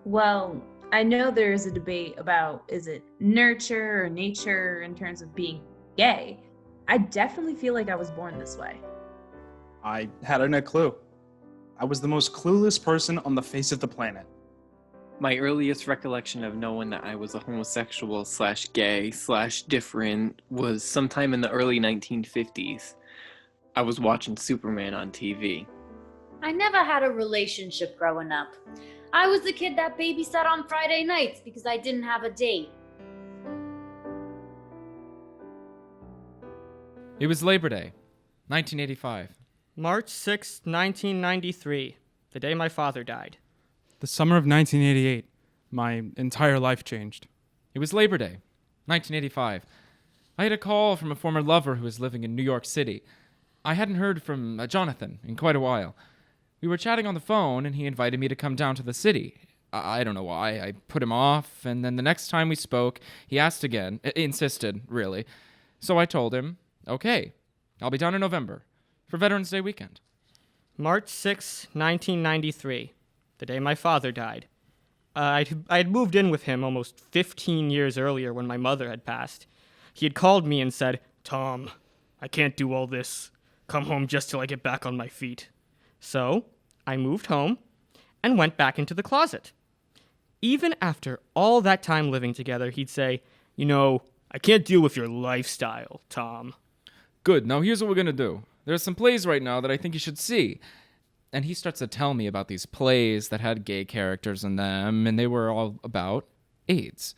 Well, I know there is a debate about is it nurture or nature in terms of being gay. I definitely feel like I was born this way. I hadn't a clue. I was the most clueless person on the face of the planet. My earliest recollection of knowing that I was a homosexual slash gay slash different was sometime in the early 1950s. I was watching Superman on TV. I never had a relationship growing up. I was the kid that babysat on Friday nights because I didn't have a date. It was Labor Day, 1985. March 6, 1993, the day my father died. The summer of 1988, my entire life changed. It was Labor Day, 1985. I had a call from a former lover who was living in New York City. I hadn't heard from Jonathan in quite a while. We were chatting on the phone, and he invited me to come down to the city. I don't know why. I put him off, and then the next time we spoke, he asked again. Insisted, really. So I told him, okay, I'll be down in November for Veterans Day weekend. March 6, 1993, the day my father died. I had moved in with him almost 15 years earlier when my mother had passed. He had called me and said, "Tom, I can't do all this. Come home just till I get back on my feet." So I moved home and went back into the closet. Even after all that time living together, he'd say, "I can't deal with your lifestyle, Tom." Good, now here's what we're gonna do. There's some plays right now that I think you should see. And he starts to tell me about these plays that had gay characters in them, and they were all about AIDS.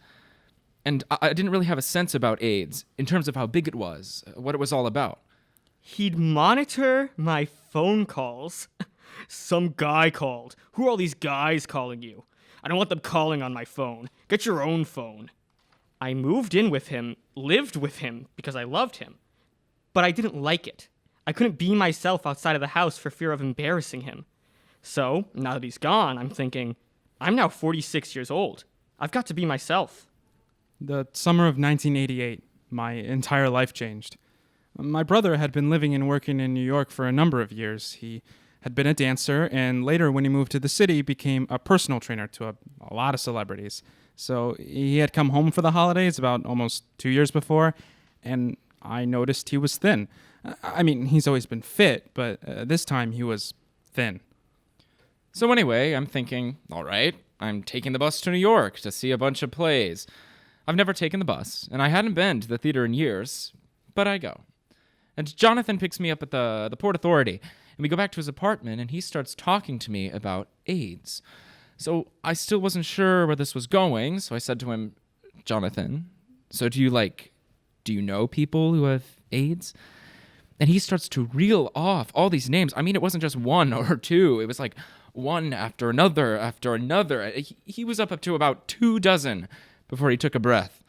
And I didn't really have a sense about AIDS in terms of how big it was, what it was all about. He'd monitor my phone calls. Some guy called. Who are all these guys calling you? I don't want them calling on my phone. Get your own phone. I moved in with him, lived with him because I loved him. But I didn't like it. I couldn't be myself outside of the house for fear of embarrassing him. So, now that he's gone, I'm thinking, I'm now 46 years old. I've got to be myself. The summer of 1988, my entire life changed. My brother had been living and working in New York for a number of years. He had been a dancer, and later when he moved to the city, became a personal trainer to a lot of celebrities. So he had come home for the holidays about almost 2 years before, and I noticed he was thin. I mean, he's always been fit, but this time he was thin. So anyway, I'm thinking, all right, I'm taking the bus to New York to see a bunch of plays. I've never taken the bus, and I hadn't been to the theater in years, but I go. And Jonathan picks me up at the Port Authority, and we go back to his apartment, and he starts talking to me about AIDS. So I still wasn't sure where this was going, so I said to him, "Jonathan, so do you know people who have AIDS?" And he starts to reel off all these names. I mean, it wasn't just one or two. It was like one after another after another. He was up to about 24 before he took a breath.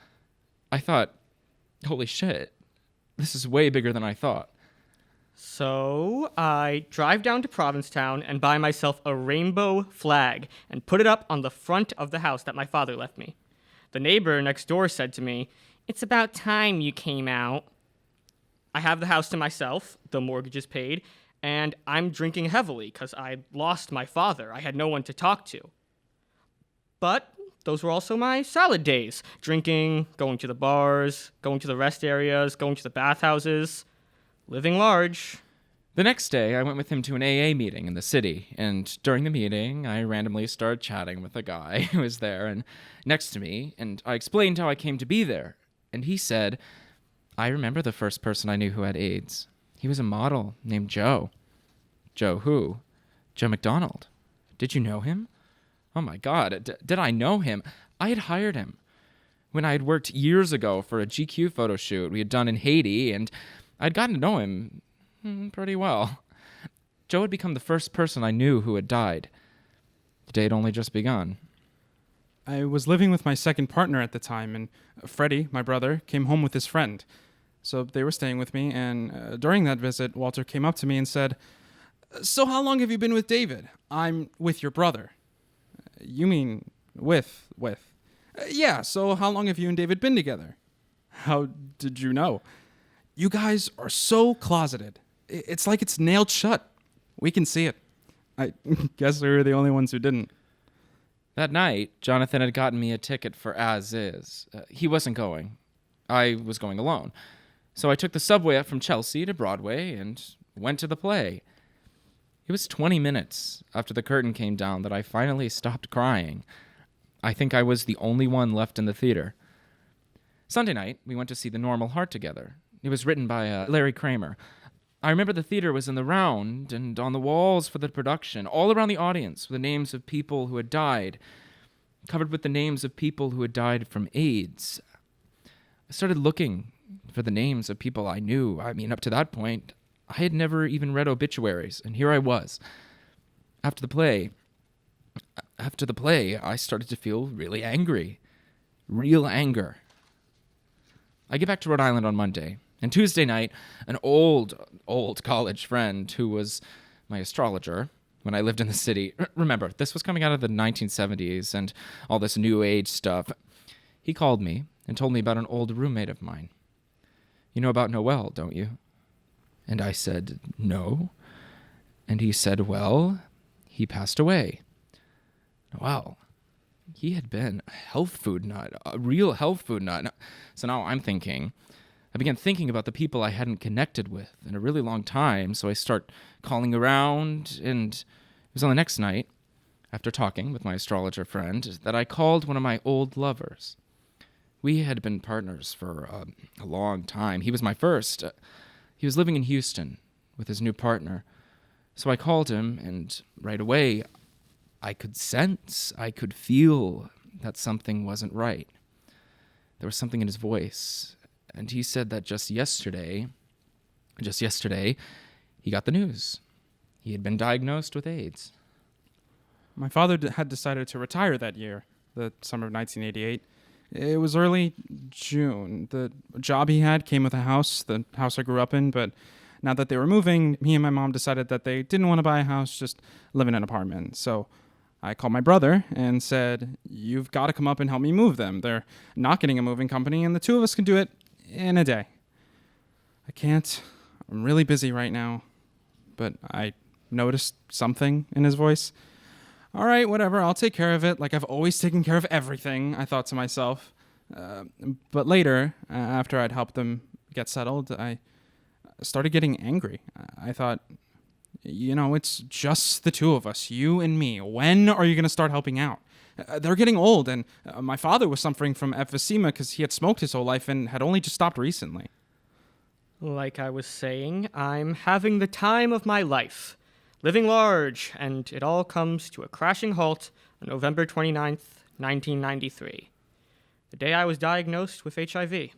I thought, holy shit, this is way bigger than I thought. So I drive down to Provincetown and buy myself a rainbow flag and put it up on the front of the house that my father left me. The neighbor next door said to me, "It's about time you came out." I have the house to myself, the mortgage is paid, and I'm drinking heavily because I lost my father. I had no one to talk to. But those were also my salad days. Drinking, going to the bars, going to the rest areas, going to the bathhouses, living large. The next day, I went with him to an AA meeting in the city, and during the meeting, I randomly started chatting with a guy who was there and next to me, and I explained how I came to be there, and he said, "I remember the first person I knew who had AIDS. He was a model named Joe." "Joe who?" "Joe McDonald. Did you know him?" Oh my God, did I know him? I had hired him when I had worked years ago for a GQ photo shoot we had done in Haiti, and I'd gotten to know him pretty well. Joe had become the first person I knew who had died. The day had only just begun. I was living with my second partner at the time, and Freddie, my brother, came home with his friend. So they were staying with me, and during that visit, Walter came up to me and said, "So how long have you been with David?" "I'm with your brother." "You mean with? Yeah, so how long have you and David been together?" "How did you know?" "You guys are so closeted. It's like it's nailed shut. We can see it." I guess we were the only ones who didn't. That night, Jonathan had gotten me a ticket for As Is. He wasn't going. I was going alone. So I took the subway up from Chelsea to Broadway and went to the play. It was 20 minutes after the curtain came down that I finally stopped crying. I think I was the only one left in the theater. Sunday night, we went to see The Normal Heart together. It was written by Larry Kramer. I remember the theater was in the round, and on the walls for the production, all around the audience, were the names of people who had died, covered with the names of people who had died from AIDS. I started looking for the names of people I knew. I mean, up to that point, I had never even read obituaries, and here I was. After the play, I started to feel really angry. Real anger. I get back to Rhode Island on Monday, and Tuesday night, an old college friend who was my astrologer when I lived in the city, remember, this was coming out of the 1970s and all this new age stuff, he called me and told me about an old roommate of mine. You know about Noel, don't you? And I said, no. And he said, well, he passed away. Noel. He had been a health food nut, a real health food nut. So now I began thinking about the people I hadn't connected with in a really long time. So I start calling around, and it was on the next night, after talking with my astrologer friend, that I called one of my old lovers. We had been partners for a long time. He was my first. He was living in Houston with his new partner. So I called him, and right away, I could sense, I could feel that something wasn't right. There was something in his voice. And he said that just yesterday, he got the news. He had been diagnosed with AIDS. My father had decided to retire that year, the summer of 1988. It was early June. The job he had came with a house, the house I grew up in, but now that they were moving, he and my mom decided that they didn't want to buy a house, just live in an apartment. So I called my brother and said, you've got to come up and help me move them. They're not getting a moving company, and the two of us can do it in a day. I can't. I'm really busy right now. But I noticed something in his voice. All right, whatever, I'll take care of it, like I've always taken care of everything, I thought to myself. But later, after I'd helped them get settled, I started getting angry. I thought, it's just the two of us, you and me. When are you going to start helping out? They're getting old, and my father was suffering from emphysema because he had smoked his whole life and had only just stopped recently. Like I was saying, I'm having the time of my life. Living large, and it all comes to a crashing halt on November 29th, 1993. The day I was diagnosed with HIV.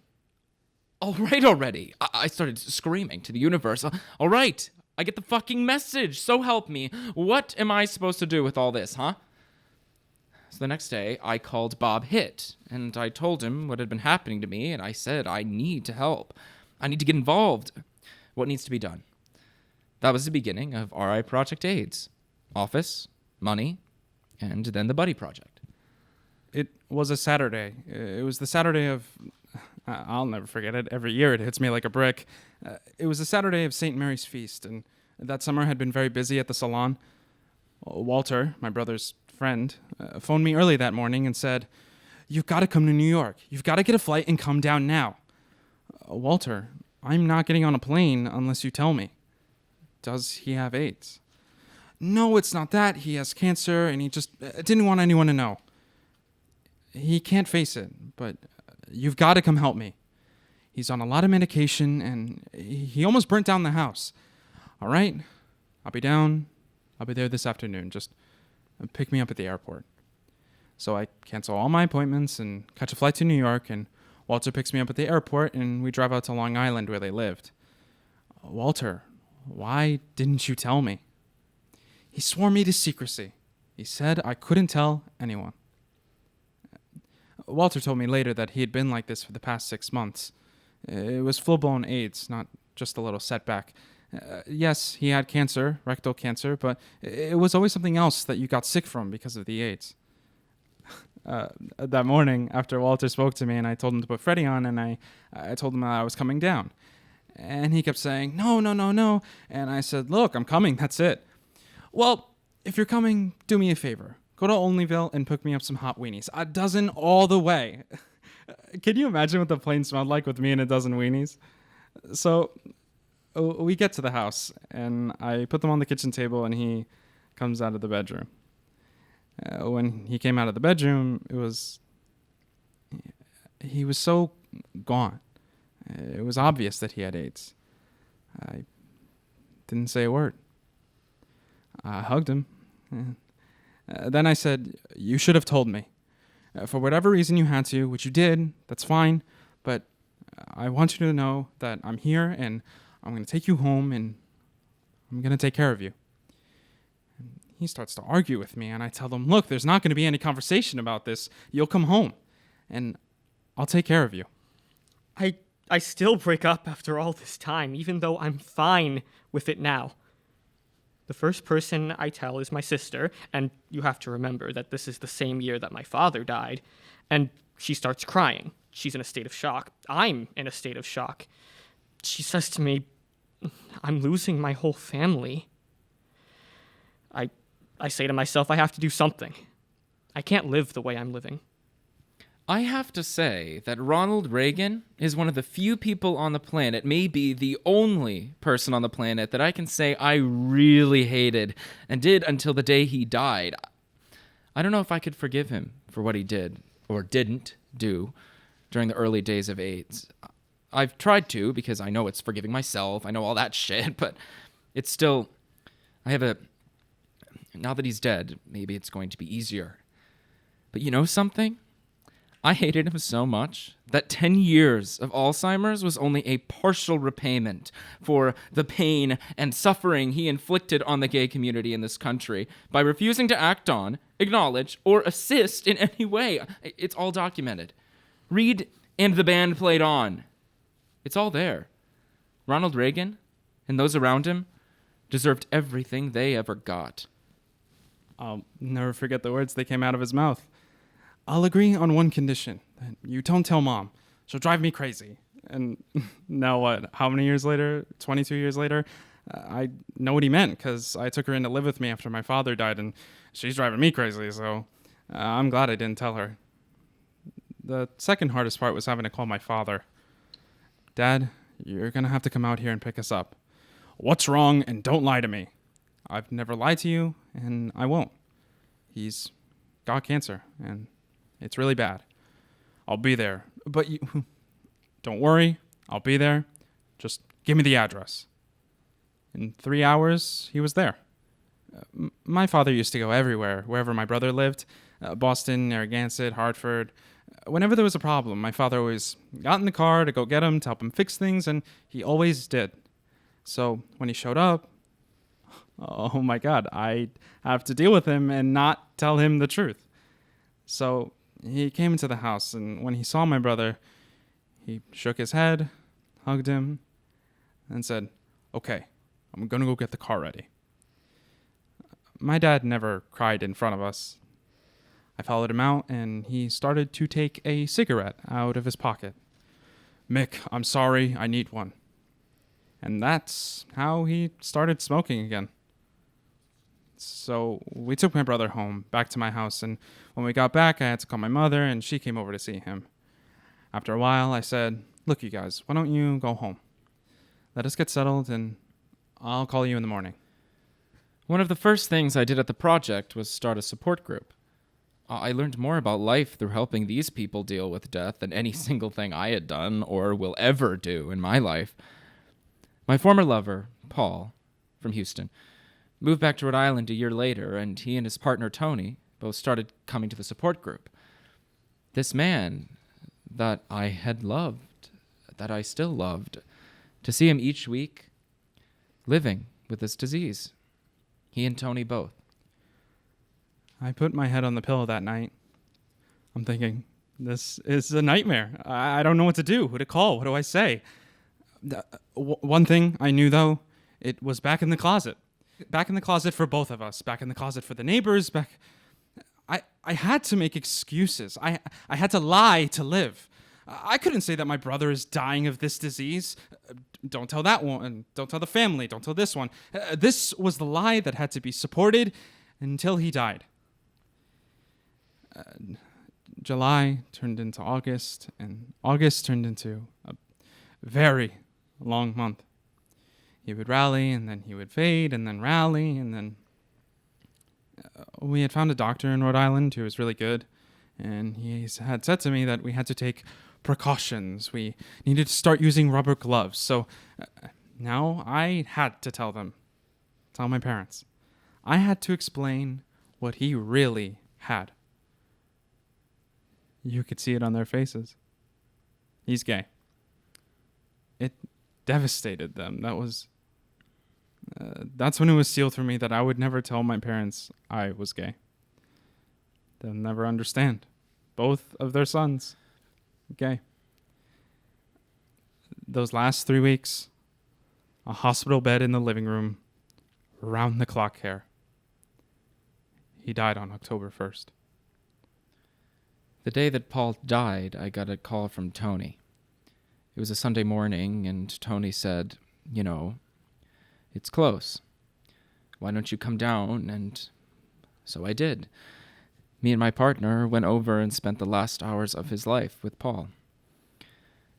All right already. I started screaming to the universe. All right, I get the fucking message. So help me. What am I supposed to do with all this, huh? So the next day, I called Bob Hitt, and I told him what had been happening to me, and I said, I need to help. I need to get involved. What needs to be done? That was the beginning of RI Project AIDS. Office, money, and then the Buddy Project. It was a Saturday. It was the Saturday of... I'll never forget it. Every year it hits me like a brick. It was the Saturday of St. Mary's Feast, and that summer had been very busy at the salon. Walter, my brother's friend, phoned me early that morning and said, you've got to come to New York. You've got to get a flight and come down now. Walter, I'm not getting on a plane unless you tell me. Does he have AIDS? No, it's not that. He has cancer, and he just didn't want anyone to know. He can't face it, but you've got to come help me. He's on a lot of medication, and he almost burnt down the house. All right, I'll be down. I'll be there this afternoon. Just pick me up at the airport. So I cancel all my appointments and catch a flight to New York, and Walter picks me up at the airport, and we drive out to Long Island where they lived. Walter, why didn't you tell me? He swore me to secrecy. He said I couldn't tell anyone. Walter told me later that he had been like this for the past 6 months. It was full-blown AIDS, not just a little setback. Yes, he had cancer, rectal cancer, but it was always something else that you got sick from because of the AIDS. That morning, after Walter spoke to me and I told him to put Freddie on, and I told him that I was coming down. And he kept saying, no. And I said, look, I'm coming, that's it. Well, if you're coming, do me a favor. go to Onlyville and pick me up some hot weenies. A dozen all the way. Can you imagine what the plane smelled like with me and a dozen weenies? So we get to the house, and I put them on the kitchen table, and he comes out of the bedroom. When he came out of the bedroom, he was so gone. It was obvious that he had AIDS. I didn't say a word. I hugged him. Then I said, "You should have told me. For whatever reason you had to, which you did, that's fine. But I want you to know that I'm here, and I'm going to take you home, and I'm going to take care of you." And he starts to argue with me, and I tell him, "Look, there's not going to be any conversation about this. You'll come home, and I'll take care of you." I still break up after all this time, even though I'm fine with it now. The first person I tell is my sister, and you have to remember that this is the same year that my father died, and she starts crying. She's in a state of shock. I'm in a state of shock. She says to me, "I'm losing my whole family." I say to myself, I have to do something. I can't live the way I'm living. I have to say that Ronald Reagan is one of the few people on the planet, maybe the only person on the planet, that I can say I really hated and did until the day he died. I don't know if I could forgive him for what he did or didn't do during the early days of AIDS. I've tried to, because I know it's forgiving myself, I know all that shit, but it's still, now that he's dead, maybe it's going to be easier. But you know something? I hated him so much that 10 years of Alzheimer's was only a partial repayment for the pain and suffering he inflicted on the gay community in this country by refusing to act on, acknowledge, or assist in any way. It's all documented. Read "And the Band Played On." It's all there. Ronald Reagan and those around him deserved everything they ever got. I'll never forget the words that came out of his mouth. "I'll agree on one condition, that you don't tell Mom. She'll drive me crazy." And now what, how many years later, 22 years later, I know what he meant, because I took her in to live with me after my father died, and she's driving me crazy, so I'm glad I didn't tell her. The second hardest part was having to call my father. "Dad, you're going to have to come out here and pick us up. What's wrong, and don't lie to me. I've never lied to you, and I won't. He's got cancer, and it's really bad. I'll be there. But you don't worry, I'll be there. Just give me the address." In 3 hours, he was there. My father used to go everywhere, wherever my brother lived. Boston, Narragansett, Hartford. Whenever there was a problem, my father always got in the car to go get him, to help him fix things, and he always did. So when he showed up, oh my God, I have to deal with him and not tell him the truth. So he came into the house, and when he saw my brother, he shook his head, hugged him, and said, "Okay, I'm going to go get the car ready." My dad never cried in front of us. I followed him out, and he started to take a cigarette out of his pocket. "Mick, I'm sorry, I need one." And that's how he started smoking again. So we took my brother home, back to my house, and when we got back, I had to call my mother, and she came over to see him. After a while, I said, "Look, you guys, why don't you go home? Let us get settled, and I'll call you in the morning." One of the first things I did at the project was start a support group. I learned more about life through helping these people deal with death than any single thing I had done or will ever do in my life. My former lover, Paul, from Houston, moved back to Rhode Island a year later, and he and his partner, Tony, both started coming to the support group. This man that I had loved, that I still loved, to see him each week living with this disease. He and Tony both. I put my head on the pillow that night. I'm thinking, this is a nightmare. I don't know what to do, who to call, what do I say? One thing I knew, though, it was back in the closet. Back in the closet for both of us. Back in the closet for the neighbors. I had to make excuses. I had to lie to live. I couldn't say that my brother is dying of this disease. Don't tell that one. Don't tell the family. Don't tell this one. This was the lie that had to be supported until he died. July turned into August, and August turned into a very long month. He would rally, and then he would fade, and then rally, and then we had found a doctor in Rhode Island who was really good, and he had said to me that we had to take precautions. We needed to start using rubber gloves. So now I had to tell my parents. I had to explain what he really had. You could see it on their faces. He's gay. It devastated them. That's when it was sealed for me that I would never tell my parents I was gay. They'll never understand. Both of their sons, gay. Those last 3 weeks, a hospital bed in the living room, round the clock care. He died on October 1st. The day that Paul died, I got a call from Tony. It was a Sunday morning, and Tony said, it's close. Why don't you come down? And so I did. Me and my partner went over and spent the last hours of his life with Paul.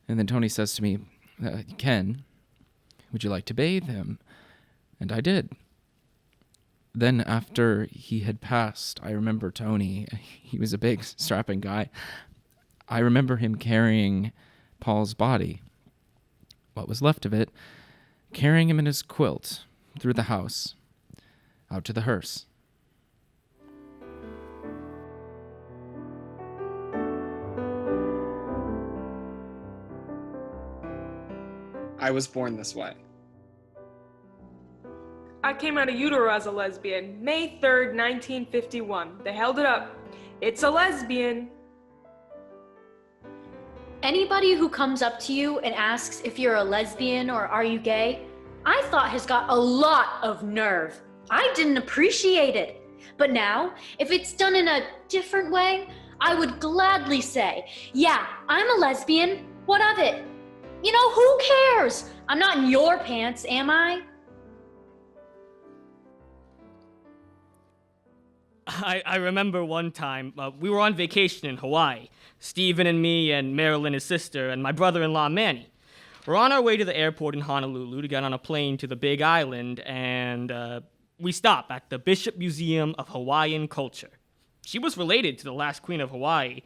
And then Tony says to me, Ken, would you like to bathe him? And I did. Then after he had passed, I remember Tony. He was a big, strapping guy. I remember him carrying Paul's body, what was left of it, carrying him in his quilt through the house, out to the hearse. I was born this way. I came out of utero as a lesbian, May 3rd, 1951. They held it up. It's a lesbian. Anybody who comes up to you and asks if you're a lesbian or are you gay, I thought has got a lot of nerve. I didn't appreciate it. But now, if it's done in a different way, I would gladly say, yeah, I'm a lesbian. What of it? Who cares? I'm not in your pants, am I? I remember one time, we were on vacation in Hawaii. Stephen and me and Marilyn, his sister, and my brother-in-law, Manny. We're on our way to the airport in Honolulu to get on a plane to the Big Island, and we stop at the Bishop Museum of Hawaiian Culture. She was related to the last queen of Hawaii.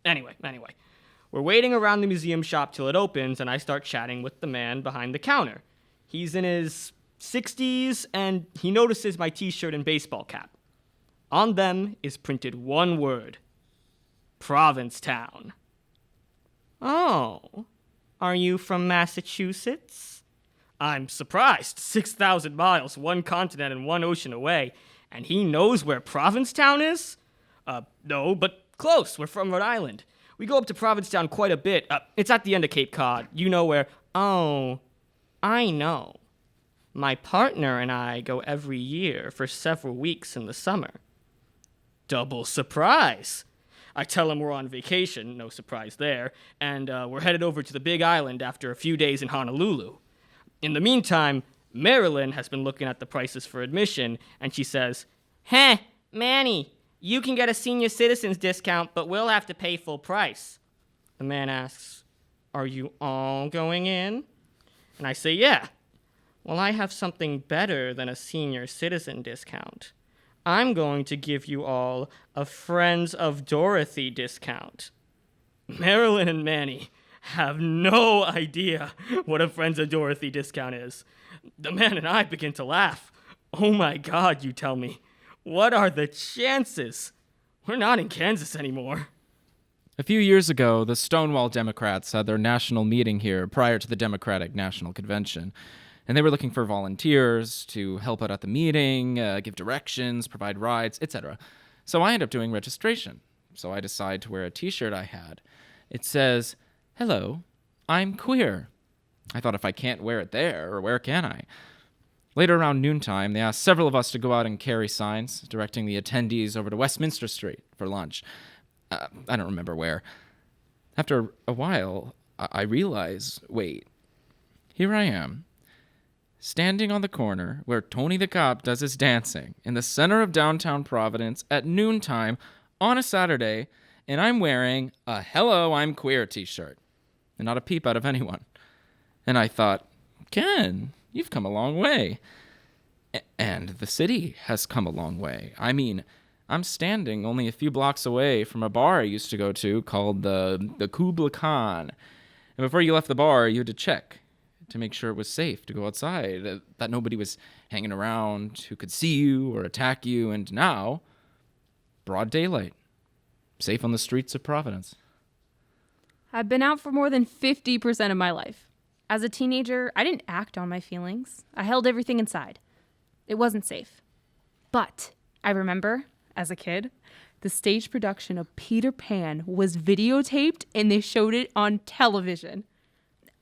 Anyway. We're waiting around the museum shop till it opens, and I start chatting with the man behind the counter. He's in his 60s, and he notices my t-shirt and baseball cap. On them is printed one word: Provincetown. Oh, are you from Massachusetts? I'm surprised. 6,000 miles, one continent and one ocean away, and he knows where Provincetown is? No, but close. We're from Rhode Island. We go up to Provincetown quite a bit. It's at the end of Cape Cod. You know where... Oh, I know. My partner and I go every year for several weeks in the summer. Double surprise. I tell him we're on vacation, no surprise there, and we're headed over to the Big Island after a few days in Honolulu. In the meantime, Marilyn has been looking at the prices for admission, and she says, Manny, you can get a senior citizen's discount, but we'll have to pay full price. The man asks, are you all going in? And I say, yeah. Well, I have something better than a senior citizen discount. I'm going to give you all a Friends of Dorothy discount. Marilyn and Manny have no idea what a Friends of Dorothy discount is. The man and I begin to laugh. Oh my God, you tell me. What are the chances? We're not in Kansas anymore. A few years ago, the Stonewall Democrats had their national meeting here prior to the Democratic National Convention. And they were looking for volunteers to help out at the meeting, give directions, provide rides, etc. So I end up doing registration. So I decide to wear a t-shirt I had. It says, "Hello, I'm queer." I thought, if I can't wear it there, where can I? Later around noontime, they asked several of us to go out and carry signs, directing the attendees over to Westminster Street for lunch. I don't remember where. After a while, I realize, wait, here I am, standing on the corner where Tony the Cop does his dancing, in the center of downtown Providence at noontime on a Saturday, and I'm wearing a Hello, I'm Queer t-shirt, and not a peep out of anyone. And I thought, Ken, you've come a long way. And the city has come a long way. I mean, I'm standing only a few blocks away from a bar I used to go to called the Kubla Khan. And before you left the bar, you had to check to make sure it was safe to go outside, that nobody was hanging around who could see you or attack you. And now, broad daylight, safe on the streets of Providence. I've been out for more than 50% of my life. As a teenager, I didn't act on my feelings. I held everything inside. It wasn't safe. But I remember, as a kid, the stage production of Peter Pan was videotaped and they showed it on television.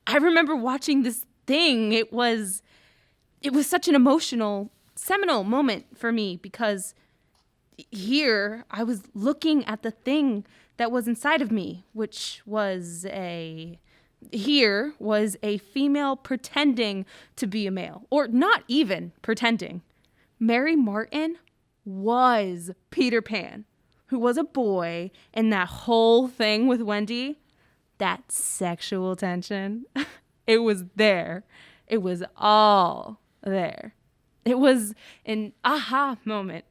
I remember watching this thing. It was such an emotional, seminal moment for me because here I was looking at the thing that was inside of me, which was a female pretending to be a male, or not even pretending. Mary Martin was Peter Pan, who was a boy, and that whole thing with Wendy, that sexual tension, it was there. It was all there. It was an aha moment.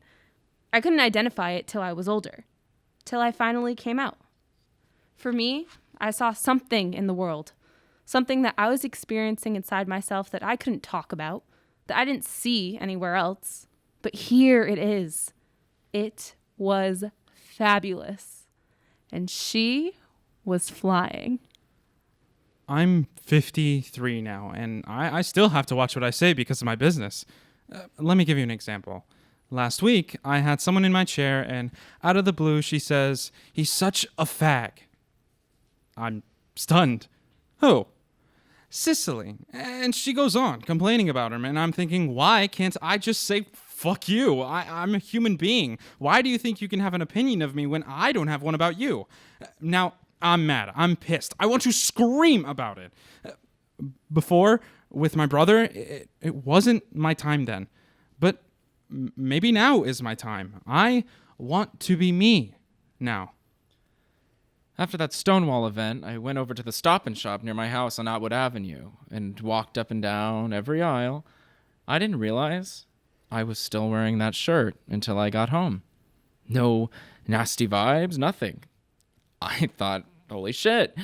I couldn't identify it till I was older, till I finally came out. For me, I saw something in the world, something that I was experiencing inside myself that I couldn't talk about, that I didn't see anywhere else. But here it is. It was fabulous. And she was flying. I'm 53 now, and I still have to watch what I say because of my business. Let me give you an example. Last week, I had someone in my chair, and out of the blue, she says, "He's such a fag." I'm stunned. Who? Cicely. And she goes on, complaining about him, and I'm thinking, why can't I just say, fuck you? I'm a human being. Why do you think you can have an opinion of me when I don't have one about you? Now, I'm mad. I'm pissed. I want to scream about it. Before, with my brother, it wasn't my time then. But maybe now is my time. I want to be me now. After that Stonewall event, I went over to the Stop and Shop near my house on Atwood Avenue and walked up and down every aisle. I didn't realize I was still wearing that shirt until I got home. No nasty vibes, nothing. I thought, holy shit.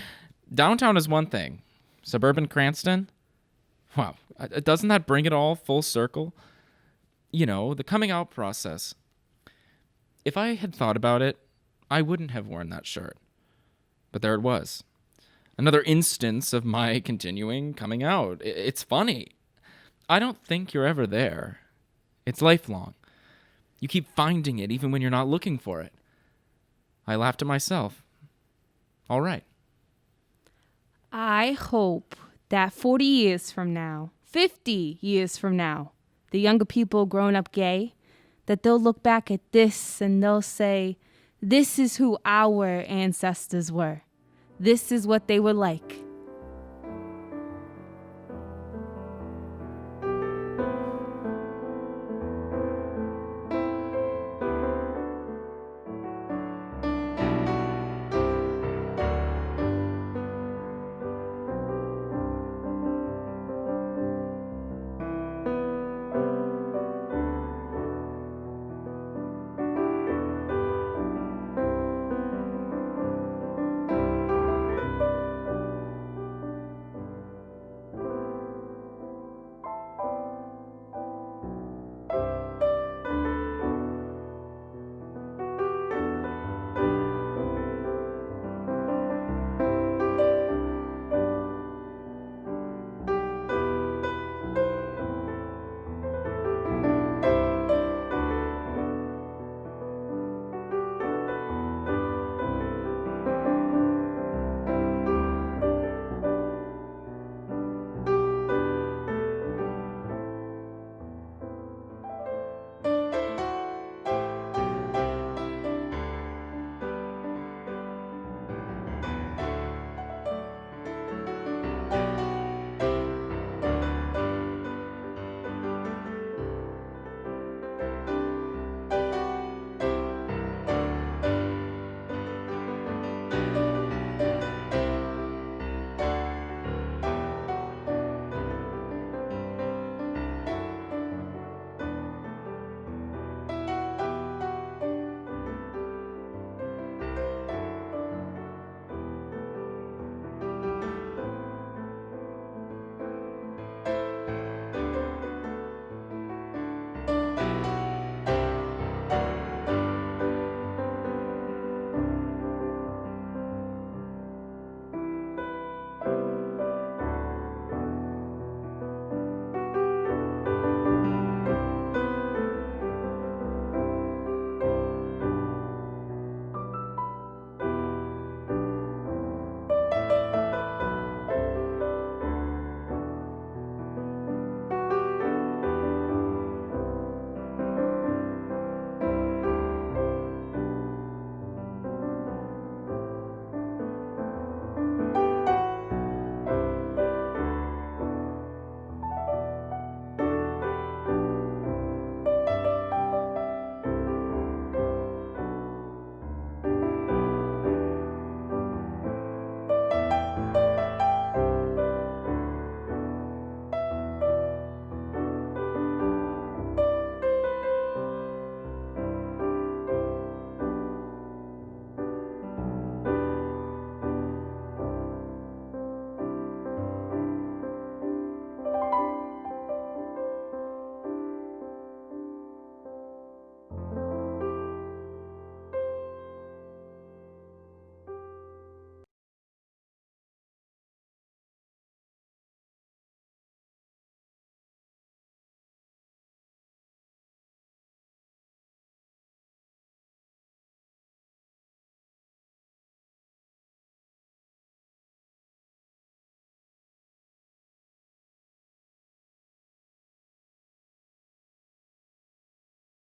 Downtown is one thing. Suburban Cranston? Wow, doesn't that bring it all full circle? You know, the coming out process. If I had thought about it, I wouldn't have worn that shirt. But there it was. Another instance of my continuing coming out. It's funny. I don't think you're ever there. It's lifelong. You keep finding it even when you're not looking for it. I laughed at myself. All right. I hope that 40 years from now, 50 years from now, the younger people growing up gay, that they'll look back at this and they'll say, this is who our ancestors were. This is what they were like.